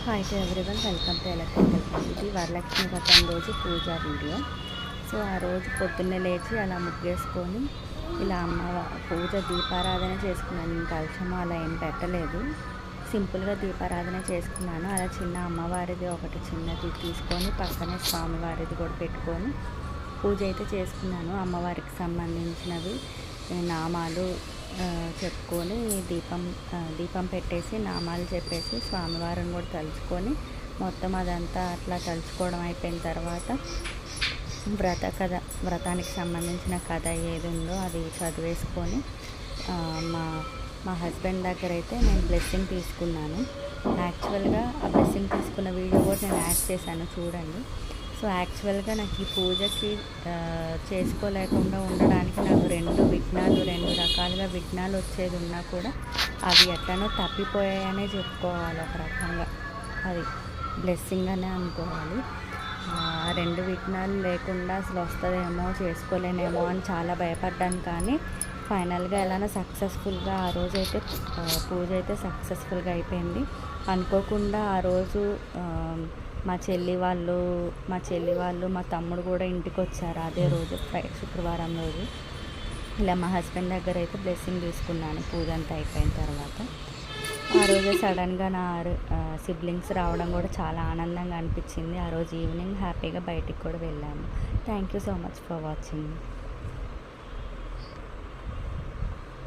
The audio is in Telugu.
Hi to everyone, welcome to electrical fun. ఇది వరలక్ష్మి వ్రతం రోజు పూజ వీడియో. సో ఆ రోజు పొద్దున్నే లేచి అలా ముగ్గేసుకొని ఇలా పూజ దీపారాధన చేసుకున్నాను. నేను కలశము అలా ఏం పెట్టలేదు, సింపుల్గా దీపారాధన చేసుకున్నాను. అలా చిన్న అమ్మవారిది ఒకటి చిన్నది తీసుకొని పక్కనే స్వామివారిది కూడా పెట్టుకొని పూజ అయితే చేసుకున్నాను. అమ్మవారికి సంబంధించినవి నామాలు చెప్పుకొని దీపం పెట్టేసి నామాలు చెప్పేసి స్వామివారిని కూడా తలుచుకొని మొత్తం అదంతా అట్లా తలుచుకోవడం అయిపోయిన తర్వాత వ్రతానికి సంబంధించిన కథ ఏది ఉందో అది చదివేసుకొని మా మా హస్బెండ్ దగ్గర అయితే నేను బ్లెస్సింగ్ తీసుకున్నాను. యాక్చువల్గా ఆ బ్లెస్సింగ్ తీసుకున్న వీడియో కూడా నేను యాడ్ చేశాను, చూడండి. సో యాక్చువల్గా నాకు ఈ పూజకి చేసుకోలేకుండా ఉండడానికి నాకు రెండు రకాలుగా విఘ్నాలు వచ్చేది ఉన్నా కూడా అవి ఎట్లనో తప్పిపోయాయనే చెప్పుకోవాలి. ఒక రకంగా అది బ్లెస్సింగ్ అనే అనుకోవాలి. రెండు విఘ్నాలు లేకుండా అసలు వస్తుందేమో చేసుకోలేనేమో అని చాలా భయపడ్డాను. కానీ ఫైనల్గా ఎలానో సక్సెస్ఫుల్గా ఆ రోజైతే పూజ అయితే సక్సెస్ఫుల్గా అయిపోయింది. అనుకోకుండా ఆ రోజు మా చెల్లి వాళ్ళు మా తమ్ముడు కూడా ఇంటికి వచ్చారు అదే రోజు, శుక్రవారం రోజు. ఇలా మా హస్బెండ్ దగ్గర అయితే బ్లెస్సింగ్ తీసుకున్నాను పూజ అంతా అయిపోయిన తర్వాత. ఆ రోజు సడన్గా నా సిబ్లింగ్స్ రావడం కూడా చాలా ఆనందంగా అనిపించింది. ఆ రోజు ఈవినింగ్ హ్యాపీగా బయటికి కూడా వెళ్ళాము. Thank you so much for watching.